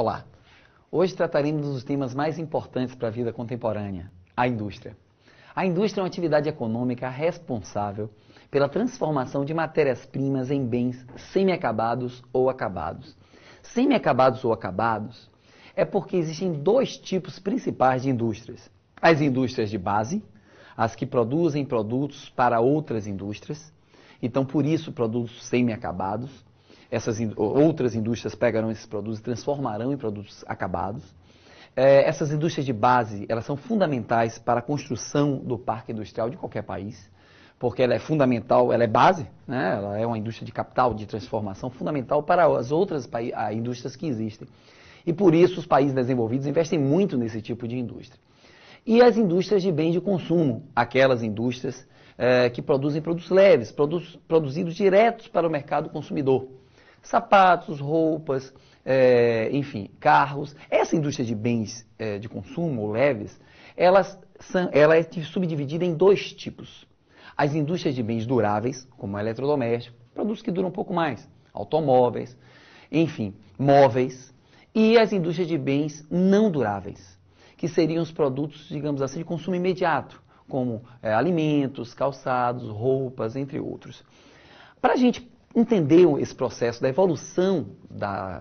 Olá! Hoje trataremos dos temas mais importantes para a vida contemporânea, a indústria. A indústria é uma atividade econômica responsável pela transformação de matérias-primas em bens semi-acabados ou acabados. Semi-acabados ou acabados é porque existem dois tipos principais de indústrias. As indústrias de base, as que produzem produtos para outras indústrias, então por isso produtos semi-acabados. Essas outras indústrias pegarão esses produtos e transformarão em produtos acabados. Essas indústrias de base, elas são fundamentais para a construção do parque industrial de qualquer país, porque ela é fundamental, ela é base, né? Ela é uma indústria de capital, de transformação, fundamental para as outras indústrias que existem. E por isso os países desenvolvidos investem muito nesse tipo de indústria. E as indústrias de bens de consumo, aquelas indústrias que produzem produtos leves, produzidos diretos para o mercado consumidor. Sapatos, roupas, enfim, carros. Essa indústria de bens de consumo ou leves, ela é subdividida em dois tipos. As indústrias de bens duráveis, como eletrodomésticos, produtos que duram um pouco mais, automóveis, enfim, móveis. E as indústrias de bens não duráveis, que seriam os produtos, digamos assim, de consumo imediato, como alimentos, calçados, roupas, entre outros. Para a gente entender esse processo da evolução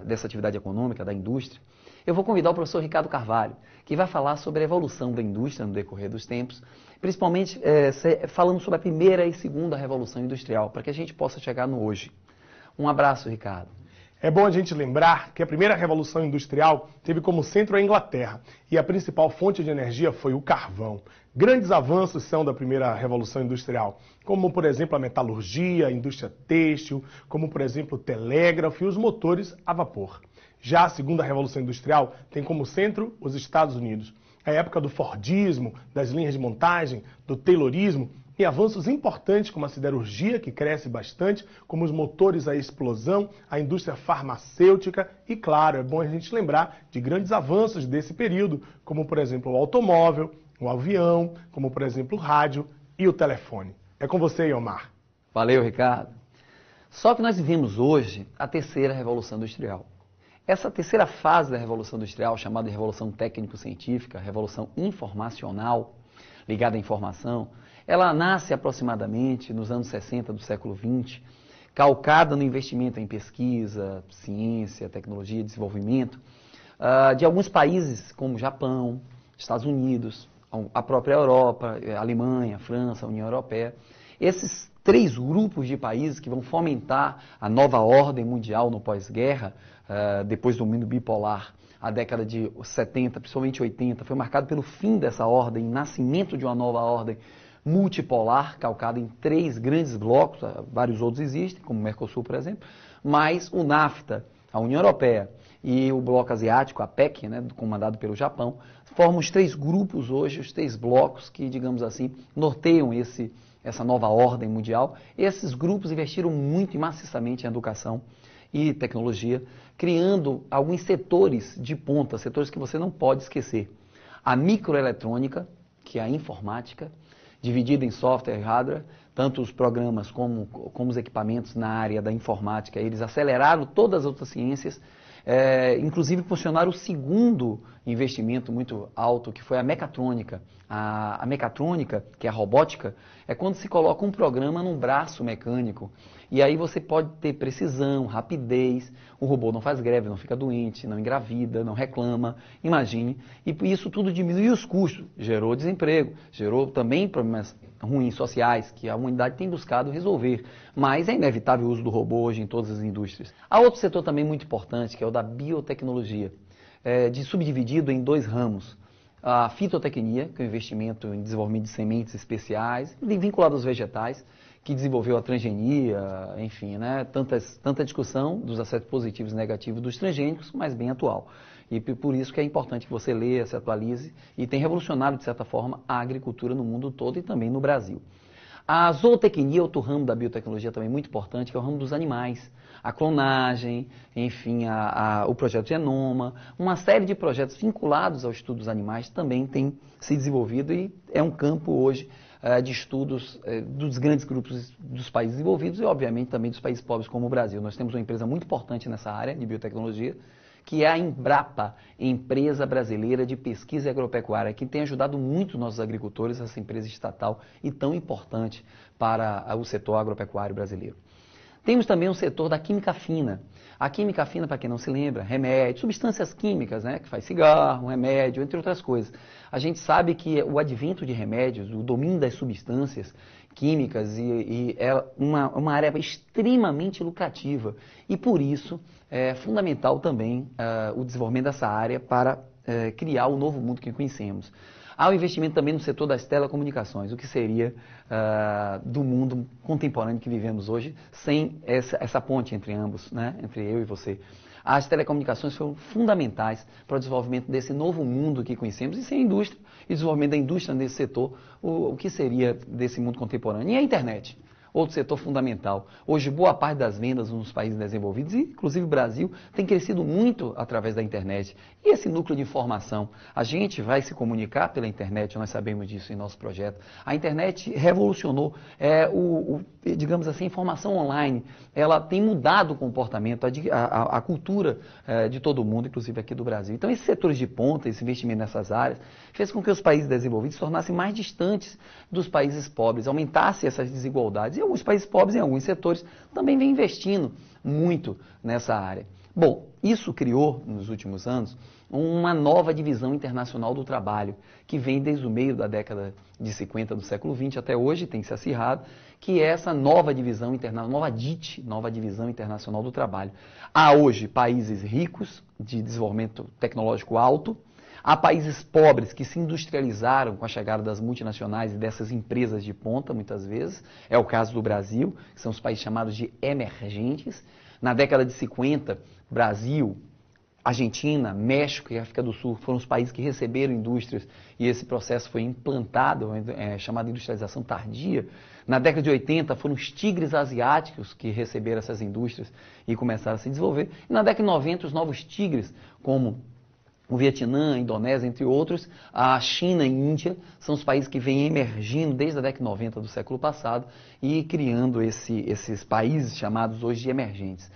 dessa atividade econômica, da indústria, eu vou convidar o professor Ricardo Carvalho, que vai falar sobre a evolução da indústria no decorrer dos tempos, principalmente falando sobre a primeira e segunda revolução industrial, para que a gente possa chegar no hoje. Um abraço, Ricardo. É bom a gente lembrar que a primeira revolução industrial teve como centro a Inglaterra e a principal fonte de energia foi o carvão. Grandes avanços são da primeira revolução industrial, como por exemplo a metalurgia, a indústria têxtil, como por exemplo o telégrafo e os motores a vapor. Já a segunda revolução industrial tem como centro os Estados Unidos. A época do Fordismo, das linhas de montagem, do Taylorismo, e avanços importantes como a siderurgia, que cresce bastante, como os motores a explosão, a indústria farmacêutica e, claro, é bom a gente lembrar de grandes avanços desse período, como, por exemplo, o automóvel, o avião, como, por exemplo, o rádio e o telefone. É com você, Iomar. Valeu, Ricardo. Só que nós vivemos hoje a terceira revolução industrial. Essa terceira fase da revolução industrial, chamada de revolução técnico-científica, revolução informacional, ligada à informação, ela nasce aproximadamente nos anos 60 do século XX, calcada no investimento em pesquisa, ciência, tecnologia, desenvolvimento, de alguns países como Japão, Estados Unidos, a própria Europa, Alemanha, França, União Europeia. Esses três grupos de países que vão fomentar a nova ordem mundial no pós-guerra, depois do mundo bipolar, a década de 70, principalmente 80, foi marcado pelo fim dessa ordem, nascimento de uma nova ordem multipolar, calcada em três grandes blocos, vários outros existem, como o Mercosul, por exemplo, mas o NAFTA, a União Europeia e o bloco asiático, a PEC, né, comandado pelo Japão, formam os três grupos hoje, os três blocos que, digamos assim, norteiam essa nova ordem mundial. Esses grupos investiram muito e maciçamente em educação e tecnologia, criando alguns setores de ponta, setores que você não pode esquecer. A microeletrônica, que é a informática, dividida em software e hardware, tanto os programas como os equipamentos na área da informática, eles aceleraram todas as outras ciências, inclusive funcionaram o segundo investimento muito alto, que foi a mecatrônica. A mecatrônica, que é a robótica, é quando se coloca um programa num braço mecânico, e aí você pode ter precisão, rapidez, o robô não faz greve, não fica doente, não engravida, não reclama, imagine, e isso tudo diminuiu os custos, gerou desemprego, gerou também problemas ruins sociais, que a humanidade tem buscado resolver, mas é inevitável o uso do robô hoje em todas as indústrias. Há outro setor também muito importante, que é o da biotecnologia, subdividido em dois ramos. A fitotecnia, que é o investimento em desenvolvimento de sementes especiais, vinculado aos vegetais, que desenvolveu a transgenia, enfim, né, tanta discussão dos aspectos positivos e negativos dos transgênicos, mas bem atual. E por isso que é importante que você leia, se atualize, e tem revolucionado, de certa forma, a agricultura no mundo todo e também no Brasil. A zootecnia, outro ramo da biotecnologia também muito importante, que é o ramo dos animais. A clonagem, enfim, o projeto Genoma, uma série de projetos vinculados ao estudo dos animais também tem se desenvolvido e é um campo hoje de estudos dos grandes grupos dos países desenvolvidos e, obviamente, também dos países pobres como o Brasil. Nós temos uma empresa muito importante nessa área de biotecnologia, que é a Embrapa, empresa brasileira de pesquisa agropecuária, que tem ajudado muito nossos agricultores, essa empresa estatal e tão importante para o setor agropecuário brasileiro. Temos também o setor da química fina. A química fina, para quem não se lembra, remédio, substâncias químicas, né, que faz cigarro, remédio, entre outras coisas. A gente sabe que o advento de remédios, o domínio das substâncias químicas é uma área extremamente lucrativa. E por isso é fundamental também o desenvolvimento dessa área para criar o novo mundo que conhecemos. Há o investimento também no setor das telecomunicações, o que seria do mundo contemporâneo que vivemos hoje, sem essa ponte entre ambos, né? Entre eu e você. As telecomunicações foram fundamentais para o desenvolvimento desse novo mundo que conhecemos, e sem a indústria, e desenvolvimento da indústria nesse setor, o que seria desse mundo contemporâneo? E a internet? Outro setor fundamental. Hoje, boa parte das vendas nos países desenvolvidos, inclusive o Brasil, tem crescido muito através da internet. E esse núcleo de informação? A gente vai se comunicar pela internet, nós sabemos disso em nosso projeto. A internet revolucionou, digamos assim, a informação online. Ela tem mudado o comportamento, a cultura de todo mundo, inclusive aqui do Brasil. Então, esses setores de ponta, esse investimento nessas áreas, fez com que os países desenvolvidos se tornassem mais distantes dos países pobres, aumentasse essas desigualdades. E alguns países pobres, em alguns setores, também vêm investindo muito nessa área. Bom, isso criou, nos últimos anos, uma nova divisão internacional do trabalho, que vem desde o meio da década de 50 do século XX até hoje, tem se acirrado, que é essa nova divisão internacional, nova divisão internacional do trabalho. Há hoje países ricos, de desenvolvimento tecnológico alto, há países pobres que se industrializaram com a chegada das multinacionais e dessas empresas de ponta, muitas vezes. É o caso do Brasil, que são os países chamados de emergentes. Na década de 50, Brasil, Argentina, México e África do Sul foram os países que receberam indústrias e esse processo foi implantado, chamada industrialização tardia. Na década de 80 foram os tigres asiáticos que receberam essas indústrias e começaram a se desenvolver. E na década de 90 os novos tigres, como o Vietnã, a Indonésia, entre outros, a China e a Índia são os países que vêm emergindo desde a década de 90 do século passado e criando esses países chamados hoje de emergentes.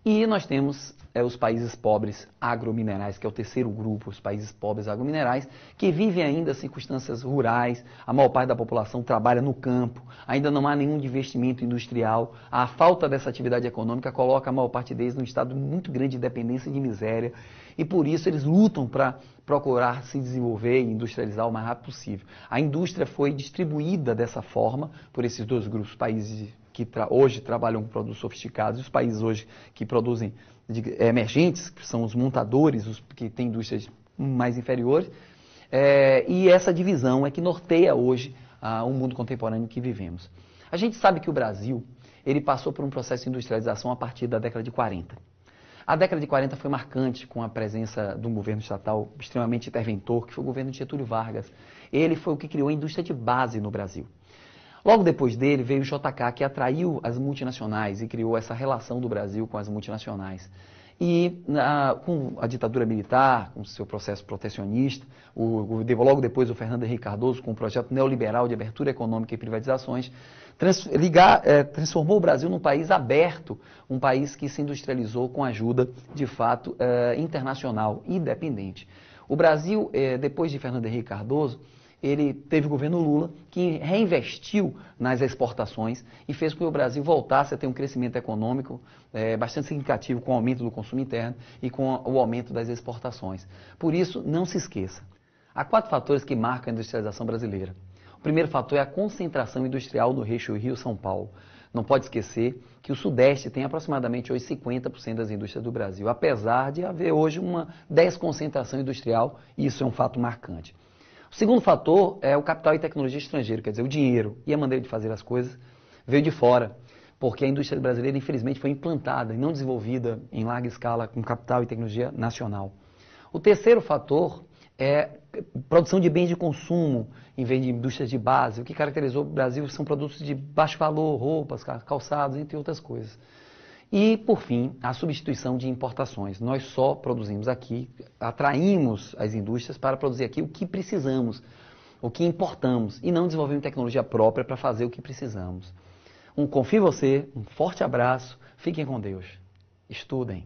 E nós temos os países pobres agrominerais, que é o terceiro grupo, os países pobres agrominerais, que vivem ainda circunstâncias rurais, a maior parte da população trabalha no campo, ainda não há nenhum investimento industrial, a falta dessa atividade econômica coloca a maior parte deles num estado muito grande de dependência e de miséria, e por isso eles lutam para procurar se desenvolver e industrializar o mais rápido possível. A indústria foi distribuída dessa forma por esses dois grupos, países que hoje trabalham com produtos sofisticados e os países hoje que produzem emergentes, que são os montadores, os que têm indústrias mais inferiores, e essa divisão é que norteia hoje o mundo contemporâneo que vivemos. A gente sabe que o Brasil ele passou por um processo de industrialização a partir da década de 40. A década de 40 foi marcante com a presença de um governo estatal extremamente interventor, que foi o governo de Getúlio Vargas. Ele foi o que criou a indústria de base no Brasil. Logo depois dele veio o JK, que atraiu as multinacionais e criou essa relação do Brasil com as multinacionais. E com a ditadura militar, com o seu processo protecionista, logo depois o Fernando Henrique Cardoso com o projeto neoliberal de abertura econômica e privatizações, transformou o Brasil num país aberto, um país que se industrializou com ajuda, de fato, internacional, independente. O Brasil, depois de Fernando Henrique Cardoso, ele teve o governo Lula, que reinvestiu nas exportações e fez com que o Brasil voltasse a ter um crescimento econômico bastante significativo com o aumento do consumo interno e com o aumento das exportações. Por isso, não se esqueça, há 4 fatores que marcam a industrialização brasileira. O primeiro fator é a concentração industrial no eixo Rio-São Paulo. Não pode esquecer que o Sudeste tem aproximadamente hoje 50% das indústrias do Brasil, apesar de haver hoje uma desconcentração industrial, e isso é um fato marcante. O segundo fator é o capital e tecnologia estrangeiro, quer dizer, o dinheiro e a maneira de fazer as coisas veio de fora, porque a indústria brasileira, infelizmente, foi implantada e não desenvolvida em larga escala com capital e tecnologia nacional. O terceiro fator é produção de bens de consumo em vez de indústrias de base. O que caracterizou o Brasil são produtos de baixo valor, roupas, calçados, entre outras coisas. E, por fim, a substituição de importações. Nós só produzimos aqui, atraímos as indústrias para produzir aqui o que precisamos, o que importamos, e não desenvolvemos tecnologia própria para fazer o que precisamos. Confio em você, um forte abraço, fiquem com Deus, estudem.